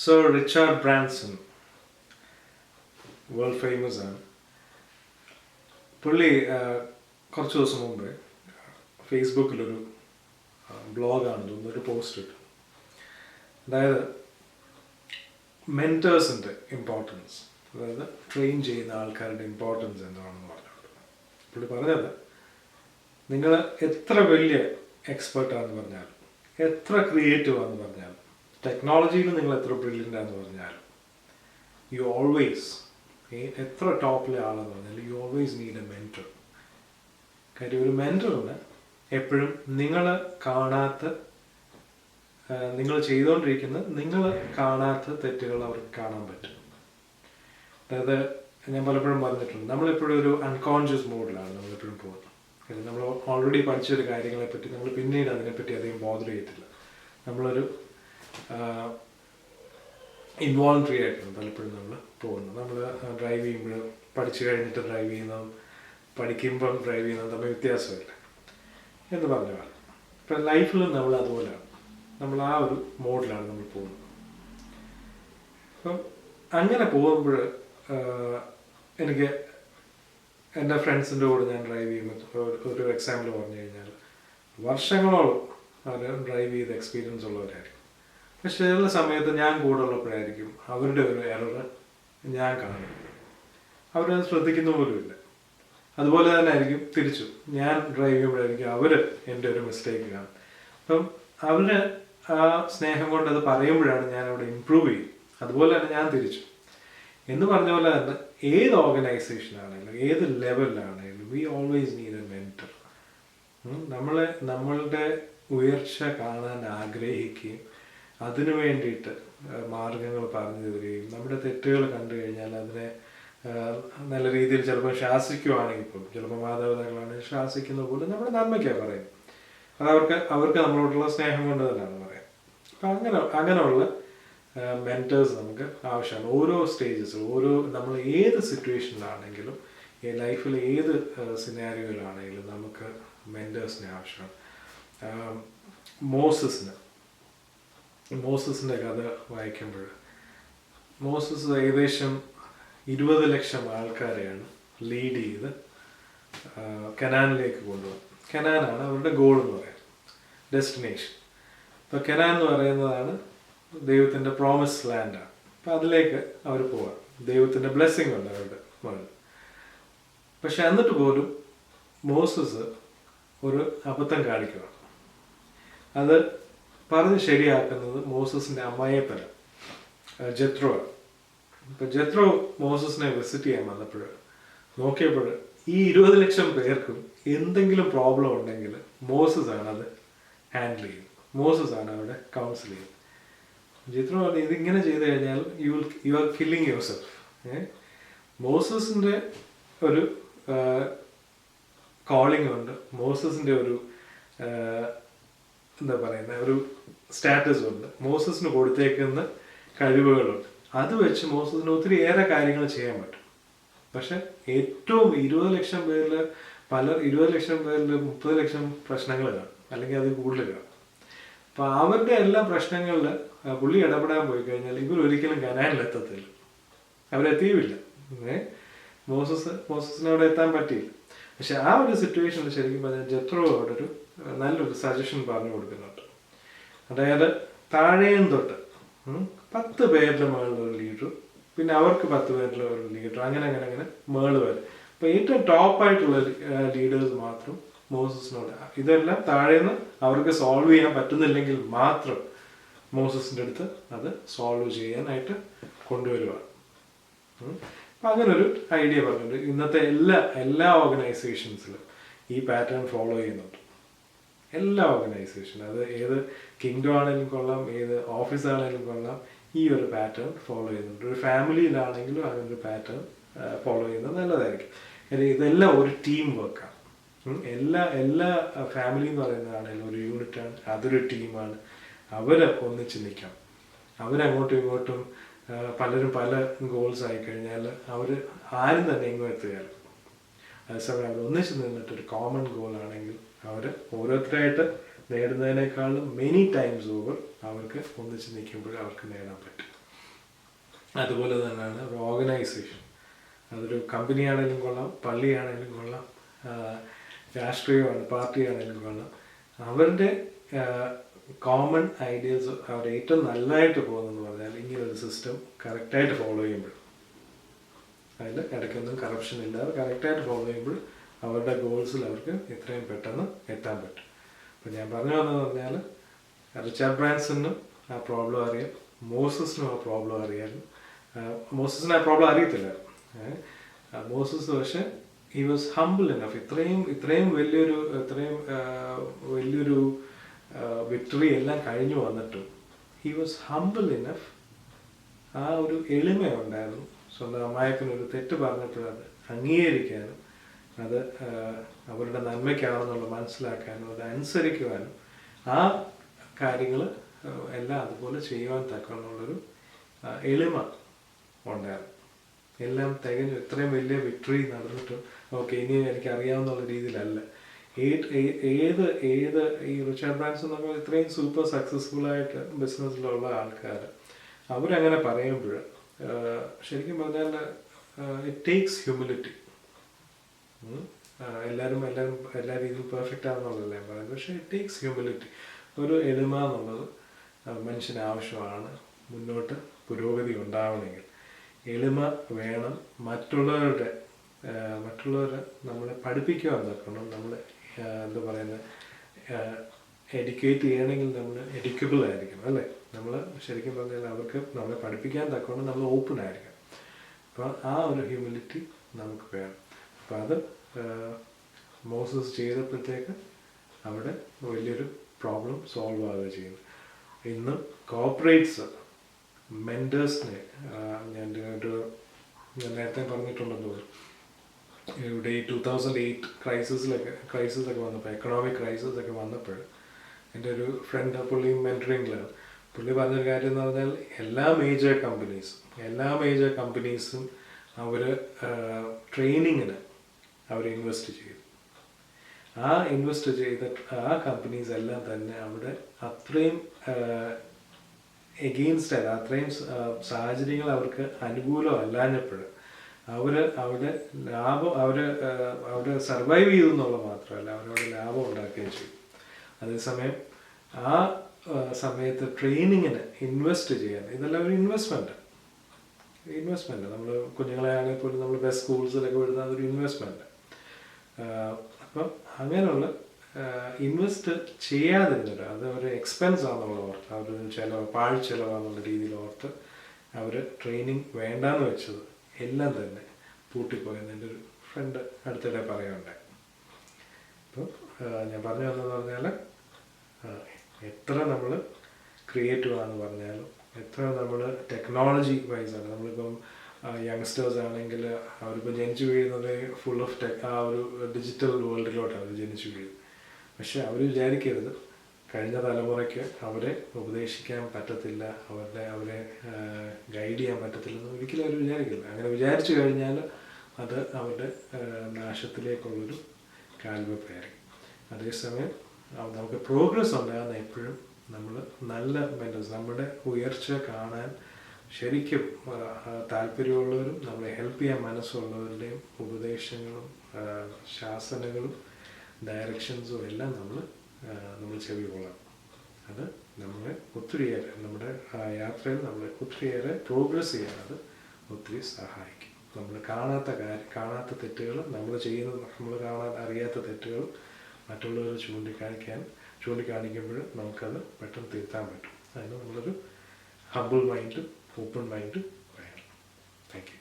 Sir Richard Branson world famous ആണ്. പുള്ളി കുറച്ച് ദിവസം മുമ്പ് ഫേസ്ബുക്കിലൊരു ബ്ലോഗാണ് തോന്നുന്നു, ഒരു പോസ്റ്റ് ഇട്ടു. അതായത് മെൻറ്റേഴ്സിൻ്റെ ഇമ്പോർട്ടൻസ്, അതായത് ട്രെയിൻ ചെയ്യുന്ന ആൾക്കാരുടെ ഇമ്പോർട്ടൻസ് എന്താണെന്ന് പറഞ്ഞിട്ടുണ്ട്. പുള്ളി പറഞ്ഞത്, നിങ്ങൾ എത്ര വലിയ എക്സ്പെർട്ടാണെന്ന് പറഞ്ഞാലും, എത്ര ക്രിയേറ്റീവ് ആണെന്ന് പറഞ്ഞാലും, ടെക്നോളജിയിൽ നിങ്ങൾ എത്ര ബ്രില്യൻ്റ് ആണെന്ന് പറഞ്ഞാലും, യു ഓൾവേസ്, എത്ര ടോപ്പിലെ ആളെന്ന് പറഞ്ഞാൽ you always need a mentor. കാര്യം ഒരു മെൻറ്ററിന് എപ്പോഴും നിങ്ങൾ കാണാത്ത, നിങ്ങൾ ചെയ്തുകൊണ്ടിരിക്കുന്ന, നിങ്ങൾ കാണാത്ത തെറ്റുകൾ അവർക്ക് കാണാൻ പറ്റും. അതായത് ഞാൻ പലപ്പോഴും പറഞ്ഞിട്ടുണ്ട്, നമ്മളെപ്പോഴും ഒരു അൺകോൺഷ്യസ് മോഡിലാണ് നമ്മളെപ്പോഴും പോകുന്നത്. കാര്യം നമ്മൾ ഓൾറെഡി പഠിച്ചൊരു കാര്യങ്ങളെപ്പറ്റി നമ്മൾ പിന്നീട് അതിനെപ്പറ്റി അധികം ബോധർ ചെയ്യത്തില്ല. നമ്മളൊരു ഇൻവോളണ്ടറി ആയിട്ടാണ് പലപ്പോഴും നമ്മൾ പോകുന്നത്. നമ്മൾ ഡ്രൈവ് ചെയ്യുമ്പോൾ, പഠിച്ചു കഴിഞ്ഞിട്ട് ഡ്രൈവ് ചെയ്യുന്നതും പഠിക്കുമ്പം ഡ്രൈവ് ചെയ്യുന്നതും തമ്മിൽ വ്യത്യാസമില്ല എന്ന് പറഞ്ഞാൽ, ഇപ്പം ലൈഫിലും നമ്മൾ അതുപോലെയാണ്. നമ്മൾ ആ ഒരു മോഡിലാണ് നമ്മൾ പോകുന്നത്. അപ്പം അങ്ങനെ പോകുമ്പോൾ എനിക്ക് എൻ്റെ ഫ്രണ്ട്സിൻ്റെ കൂടെ ഞാൻ ഡ്രൈവ് ചെയ്യുമ്പോൾ ഒരു എക്സാമ്പിൾ പറഞ്ഞു കഴിഞ്ഞാൽ, വർഷങ്ങളോളം അവർ ഡ്രൈവ് ചെയ്ത് എക്സ്പീരിയൻസ് ഉള്ളവരായിരിക്കും. പക്ഷെ ചില സമയത്ത് ഞാൻ കൂടെ ഉള്ളപ്പോഴായിരിക്കും അവരുടെ ഒരു എറർ ഞാൻ കാണും, അവരത് ശ്രദ്ധിക്കുന്ന പോലുമില്ല. അതുപോലെ തന്നെ ആയിരിക്കും തിരിച്ചു, ഞാൻ ഡ്രൈവ് ചെയ്യുമ്പോഴായിരിക്കും അവർ എൻ്റെ ഒരു മിസ്റ്റേക്ക് കാണും. അപ്പം അവർ ആ സ്നേഹം കൊണ്ട് അത് പറയുമ്പോഴാണ് ഞാൻ അവിടെ ഇമ്പ്രൂവ് ചെയ്യും. അതുപോലെ തന്നെ ഞാൻ തിരിച്ചു എന്ന് പറഞ്ഞ പോലെ തന്നെ ഏത് ഓർഗനൈസേഷനാണെങ്കിലും ഏത് ലെവലിലാണെങ്കിലും we always need a mentor. നമ്മളുടെ ഉയർച്ച കാണാൻ ആഗ്രഹിക്കുകയും അതിനു വേണ്ടിയിട്ട് മാർഗങ്ങൾ പറഞ്ഞു തരികയും, നമ്മുടെ തെറ്റുകൾ കണ്ടു കഴിഞ്ഞാൽ അതിനെ നല്ല രീതിയിൽ ചിലപ്പോൾ ശാസിക്കുവാണെങ്കിൽ പോലും, ചിലപ്പോൾ മാതാപിതാക്കളാണെങ്കിൽ ശാസിക്കുന്ന പോലും നമ്മുടെ നന്മയ്ക്കാണ് പറയുന്നത്. അത് അവർക്ക് നമ്മളോടുള്ള സ്നേഹം കൊണ്ട് തന്നെയാണ് പറയുന്നത്. അപ്പം അങ്ങനെയുള്ള മെൻറ്റേഴ്സ് നമുക്ക് ആവശ്യമാണ്. ഓരോ സ്റ്റേജസിൽ, നമ്മൾ ഏത് സിറ്റുവേഷനിലാണെങ്കിലും, ലൈഫിൽ ഏത് സിനാരിയോയിലാണെങ്കിലും നമുക്ക് മെൻറ്റേഴ്സിനെ ആവശ്യമാണ്. മോസസിൻ്റെ കഥ വായിക്കുമ്പോൾ, മോസസ് ഏകദേശം 20 ലക്ഷം ആൾക്കാരെയാണ് ലീഡ് ചെയ്ത് കനാനിലേക്ക് കൊണ്ടുപോകുന്നത്. കനാനാണ് അവരുടെ ഗോൾ എന്ന് പറയുന്നത്, ഡെസ്റ്റിനേഷൻ. ഇപ്പോൾ കനാൻ എന്ന് പറയുന്നതാണ് ദൈവത്തിൻ്റെ പ്രോമിസ് ലാൻഡാണ്. അപ്പം അതിലേക്ക് അവർ പോവാം. ദൈവത്തിൻ്റെ ബ്ലെസ്സിങ് ഉണ്ട് അവരുടെ മുകളിൽ. പക്ഷെ എന്നിട്ട് പോലും മോസസ് ഒരു അബദ്ധം കാണിക്കുകയാണ്. അത് പറഞ്ഞ് ശരിയാക്കുന്നത് മോസസിൻ്റെ അമ്മായിയപ്പൻ ജെത്രോ. ഇപ്പം ജെത്രോ മോസസിനെ വിസിറ്റ് ചെയ്യാൻ വന്നപ്പോൾ നോക്കിയപ്പോൾ ഈ 20 ലക്ഷം പേർക്കും എന്തെങ്കിലും പ്രോബ്ലം ഉണ്ടെങ്കിൽ മോസസ് ആണ് അത് ഹാൻഡിൽ ചെയ്യുന്നത്. മോസസ് ആണ് അവിടെ കൗൺസിൽ ചെയ്യുന്നത്. ജെത്രോ പറഞ്ഞു, ഇതിങ്ങനെ ചെയ്ത് കഴിഞ്ഞാൽ you are killing yourself. മോസസിൻ്റെ ഒരു കോളിംഗ് ഉണ്ട്, മോസസിൻ്റെ ഒരു എന്താ പറയുന്ന ഒരു സ്റ്റാറ്റസ് ഉണ്ട്, മോസസിന് കൊടുത്തേക്കുന്ന കഴിവുകളുണ്ട്. അത് വെച്ച് മോസസിന് ഒത്തിരി ഏറെ കാര്യങ്ങൾ ചെയ്യാൻ പറ്റും. പക്ഷെ ഏറ്റവും 20 ലക്ഷം പേരിൽ 20 ലക്ഷം പേരിൽ 30 ലക്ഷം പ്രശ്നങ്ങൾ കാണും, അല്ലെങ്കിൽ അത് കൂടുതൽ കാണും. അപ്പം അവരുടെ എല്ലാ പ്രശ്നങ്ങളിൽ പുള്ളി ഇടപെടാൻ പോയി കഴിഞ്ഞാൽ ഇവരൊരിക്കലും കനാനിലെത്തത്തില്ല, അവരെത്തിയുമില്ല. മോസസിന് അവിടെ എത്താൻ പറ്റിയില്ല. പക്ഷെ ആ ഒരു സിറ്റുവേഷനിൽ ശരിക്കും പറഞ്ഞാൽ ജെത്രോ അവിടെ ഒരു നല്ലൊരു സജഷൻ പറഞ്ഞു കൊടുക്കുന്നുണ്ട്. അതായത് താഴേയും തൊട്ട് 10 പേരുടെ മുകളിലൊരു ലീഡറും, പിന്നെ അവർക്ക് 10 പേരിലെ ഒരു ലീഡർ, അങ്ങനെ മേള് വരെ. അപ്പോൾ ഏറ്റവും ടോപ്പായിട്ടുള്ള ലീഡേഴ്സ് മാത്രം മോസസിനോട്, ഇതെല്ലാം താഴേന്ന് അവർക്ക് സോൾവ് ചെയ്യാൻ പറ്റുന്നില്ലെങ്കിൽ മാത്രം മോസസിൻ്റെ അടുത്ത് അത് സോൾവ് ചെയ്യാനായിട്ട് കൊണ്ടുവരുവാണ്. അപ്പം അങ്ങനൊരു ഐഡിയ പറഞ്ഞിട്ടുണ്ട്. ഇന്നത്തെ എല്ലാ ഓർഗനൈസേഷൻസിലും ഈ പാറ്റേൺ ഫോളോ ചെയ്യുന്നുണ്ട്. എല്ലാ ഓർഗനൈസേഷനും, അത് ഏത് കിങ്ഡം ആണെങ്കിലും കൊള്ളാം, ഏത് ഓഫീസാണെങ്കിലും കൊള്ളാം, ഈ ഒരു പാറ്റേൺ ഫോളോ ചെയ്യുന്നുണ്ട്. ഒരു ഫാമിലിയിലാണെങ്കിലും അങ്ങനൊരു പാറ്റേൺ ഫോളോ ചെയ്യുന്നത് നല്ലതായിരിക്കും. കാര്യം ഇതെല്ലാം ഒരു ടീം വർക്കാണ്. എല്ലാ ഫാമിലി എന്ന് പറയുന്നതാണെങ്കിലും ഒരു യൂണിറ്റാണ്, അതൊരു ടീമാണ്. ഒന്നിച്ച് നിൽക്കണം. അവരങ്ങോട്ടും ഇങ്ങോട്ടും പലരും പല ഗോൾസ് ആയിക്കഴിഞ്ഞാൽ ആരും തന്നെ എങ്ങും എത്തുകയല്ല. അതേസമയം അവർ ഒന്നിച്ച് നിന്നിട്ടൊരു കോമൺ ഗോൾ ആണെങ്കിൽ അവർ ഓരോരുത്തരായിട്ട് നേടുന്നതിനേക്കാളും മെനി ടൈംസ് ഓവർ അവർക്ക് ഒന്നിച്ച് നിൽക്കുമ്പോൾ അവർക്ക് നേടാൻ പറ്റും. അതുപോലെ തന്നെയാണ് ഒരു ഓർഗനൈസേഷൻ. അതൊരു കമ്പനിയാണെങ്കിലും കൊള്ളാം, പള്ളിയാണെങ്കിലും കൊള്ളാം, രാഷ്ട്രീയമാണ്, പാർട്ടിയാണെങ്കിലും കൊള്ളാം. അവരുടെ കോമൺ ഐഡിയാസ് അവർ ഏറ്റവും നല്ലതായിട്ട് പോകുന്നതെന്ന് പറഞ്ഞാൽ ഇങ്ങനൊരു സിസ്റ്റം കറക്റ്റായിട്ട് ഫോളോ ചെയ്യുമ്പോൾ, അതിൽ ഇടയ്ക്കൊന്നും കറപ്ഷൻ ഇല്ലാതെ കറക്റ്റായിട്ട് ഫോളോ ചെയ്യുമ്പോൾ അവരുടെ ഗോൾസിൽ അവർക്ക് എത്രയും പെട്ടെന്ന് എത്താൻ പറ്റും. അപ്പോൾ ഞാൻ പറഞ്ഞു വന്നതെന്ന് പറഞ്ഞാൽ റിച്ചാർഡ് ബ്രാൻസണിനും ആ പ്രോബ്ലം അറിയാം, മോസസിനും ആ പ്രോബ്ലം അറിയാമായിരുന്നു. മോസസിന് ആ പ്രോബ്ലം അറിയത്തില്ലായിരുന്നു. മോസസ് പക്ഷേ ഹി വാസ് ഹംബിൾ ഇനഫ്. ഇത്രയും വലിയൊരു വിക്ടറി എല്ലാം കഴിഞ്ഞു വന്നിട്ടും ഹി വാസ് ഹംബിൾ ഇനഫ്. ആ ഒരു എളിമയുണ്ടായിരുന്നു. സ്വന്തം അമ്മായപ്പനൊരു തെറ്റ് പറഞ്ഞപ്പോഴത് അംഗീകരിക്കാനും അത് അവരുടെ നന്മയ്ക്കാണെന്നുള്ള മനസ്സിലാക്കാനും അത് അനുസരിക്കുവാനും ആ കാര്യങ്ങൾ എല്ലാം അതുപോലെ ചെയ്യുവാൻ തക്കമുള്ളൊരു എളിമ ഉണ്ടായിരുന്നു. എല്ലാം തികഞ്ഞു. ഇത്രയും വലിയ വിക്ടറി നടന്നിട്ടും ഓക്കെ ഇനി എനിക്കറിയാവുന്നുള്ള രീതിയിലല്ല. ഏത് ഈ റിച്ചാർഡ് ബ്രാൻസൺ എന്നൊക്കെ ഇത്രയും സൂപ്പർ സക്സസ്ഫുള്ളായിട്ട് ബിസിനസ്സിലുള്ള ആൾക്കാർ അവരങ്ങനെ പറയുമ്പോൾ ശരിക്കും പറഞ്ഞാൽ ഇറ്റ് ടേക്സ് ഹ്യൂമിലിറ്റി. എല്ലാവരും എല്ലാ രീതിയിലും പെർഫെക്റ്റ് ആണെന്നുള്ളതല്ല ഞാൻ പറയുന്നത്. പക്ഷേ ഇറ്റ് ടേക്സ് ഹ്യൂമിലിറ്റി. ഒരു എളിമ എന്നുള്ളത് മനുഷ്യന് ആവശ്യമാണ്. മുന്നോട്ട് പുരോഗതി ഉണ്ടാവണമെങ്കിൽ എളിമ വേണം. മറ്റുള്ളവരെ നമ്മളെ പഠിപ്പിക്കുവാൻ നോക്കണം. നമ്മൾ എന്താ പറയുന്നത്, എഡ്യൂക്കേറ്റ് ചെയ്യണമെങ്കിൽ നമ്മൾ എഡ്യൂക്കബിൾ ആയിരിക്കണം, അല്ലേ? നമ്മൾ ശരിക്കും പറഞ്ഞാൽ അവർക്ക് നമ്മളെ പഠിപ്പിക്കാൻ തക്കവണ്ണം നമ്മൾ ഓപ്പൺ ആയിരിക്കണം. അപ്പോൾ ആ ഒരു ഹ്യൂമിലിറ്റി നമുക്ക് വേണം. അപ്പോൾ അത് മോസസ് ചെയ്തപ്പോഴത്തേക്ക് അവിടെ വലിയൊരു പ്രോബ്ലം സോൾവ് ആവുകയും ചെയ്യുന്നു. ഇന്ന് കോർപ്പറേറ്റ്സ് മെൻറ്റേഴ്സിനെ ഞാൻ നേരത്തെ പറഞ്ഞിട്ടുണ്ടെന്ന് തോന്നുന്നു. ഇവിടെ ഈ 2008 ക്രൈസിസൊക്കെ വന്നപ്പോൾ, എക്കണോമിക് ക്രൈസിസ് ഒക്കെ വന്നപ്പോൾ എൻ്റെ ഒരു ഫ്രണ്ട്, പുള്ളി മെൻറ്ററിങ്ങിലാണ്. പുള്ളി പറഞ്ഞൊരു കാര്യം എന്ന് പറഞ്ഞാൽ എല്ലാ മേജർ കമ്പനീസും അവർ ട്രെയിനിങ്ങിന് അവർ ഇൻവെസ്റ്റ് ചെയ്തു. ആ ഇൻവെസ്റ്റ് ചെയ്ത ആ കമ്പനീസ് എല്ലാം തന്നെ അവിടെ അത്രയും എഗെയിൻസ്റ്റ് ആയത്, അത്രയും സാഹചര്യങ്ങൾ അവർക്ക് അനുകൂലമല്ലാഞ്ഞപ്പോൾ അവിടെ ലാഭം അവിടെ സർവൈവ് ചെയ്തു എന്നുള്ളത് മാത്രമല്ല, അവരവിടെ ലാഭം ഉണ്ടാക്കുകയും ചെയ്യും. അതേസമയം ആ സമയത്ത് ട്രെയിനിങ്ങിന് ഇൻവെസ്റ്റ് ചെയ്യാൻ, ഇതെല്ലാം ഒരു ഇൻവെസ്റ്റ്മെൻറ്റ്. നമ്മൾ കുഞ്ഞുങ്ങളെ ആണെങ്കിൽ പോലും നമ്മൾ ബെസ്റ്റ് സ്കൂൾസിലൊക്കെ വിടുന്ന അതൊരു ഇൻവെസ്റ്റ്മെൻറ്റ്. അപ്പം അങ്ങനെയുള്ള ഇൻവെസ്റ്റ് ചെയ്യാതിരുന്നില്ല, അത് ഒരു എക്സ്പെൻസ് ആണെന്നുള്ള ഓർത്ത്, അതൊരു പാഴ്ചെലവാന്നുള്ള രീതിയിൽ ഓർത്ത് അവർ ട്രെയിനിങ് വേണ്ടാന്ന് വെച്ചത് എല്ലാം തന്നെ പൂട്ടിപ്പോയെന്ന് എൻ്റെ ഒരു ഫ്രണ്ട് അടുത്തിടെ പറയുകയുണ്ടായി. അപ്പോൾ ഞാൻ പറഞ്ഞു വന്നതെന്ന് പറഞ്ഞാൽ എത്ര നമ്മൾ ക്രിയേറ്റീവ് ആണെന്ന് പറഞ്ഞാലും, എത്ര നമ്മൾ ടെക്നോളജി വൈസാണ്, നമ്മളിപ്പം യങ്സ്റ്റേഴ്സ് ആണെങ്കിൽ അവരിപ്പോൾ ജനിച്ചു വീഴുന്നത് ഫുൾ ഓഫ് ആ ഒരു ഡിജിറ്റൽ വേൾഡിലോട്ടാണ് അവർ ജനിച്ചു വീഴുന്നത്. പക്ഷെ അവർ വിചാരിക്കരുത് കഴിഞ്ഞ തലമുറയ്ക്ക് അവരെ ഉപദേശിക്കാൻ പറ്റത്തില്ല, അവരെ ഗൈഡ് ചെയ്യാൻ പറ്റത്തില്ലെന്ന് ഒരിക്കലും അവർ വിചാരിക്കില്ല. അങ്ങനെ വിചാരിച്ചു കഴിഞ്ഞാൽ അത് അവരുടെ നാശത്തിലേക്കുള്ളൊരു കാൽവെപ്പായിരിക്കും. അതേസമയം നമുക്ക് പ്രോഗ്രസ് ഉണ്ടാകുന്ന എപ്പോഴും നമ്മൾ നല്ല മെൻറ്റേഴ്സ്, നമ്മുടെ ഉയർച്ച കാണാൻ ശരിക്കും താല്പര്യമുള്ളവരും നമ്മളെ ഹെൽപ്പ് ചെയ്യാൻ മനസ്സുള്ളവരുടെയും ഉപദേശങ്ങളും ശാസനകളും ഡയറക്ഷൻസും എല്ലാം നമ്മൾ ചെവി കൊള്ളണം. അത് നമ്മളെ ഒത്തിരിയേറെ നമ്മുടെ യാത്രയിൽ നമ്മളെ ഒത്തിരിയേറെ പ്രോഗ്രസ് ചെയ്യാൻ അത് ഒത്തിരി സഹായിക്കും. നമ്മൾ കാണാത്ത തെറ്റുകൾ, നമ്മൾ കാണാൻ അറിയാത്ത തെറ്റുകൾ മറ്റുള്ളവർ ചൂണ്ടിക്കാണിക്കുമ്പോൾ നമുക്കത് പെട്ടെന്ന് തിരുത്താൻ പറ്റും. അതിന് നമ്മളൊരു ഹംബിൾ മൈൻഡും ഓപ്പൺ മൈൻഡും വേണം. Thank you.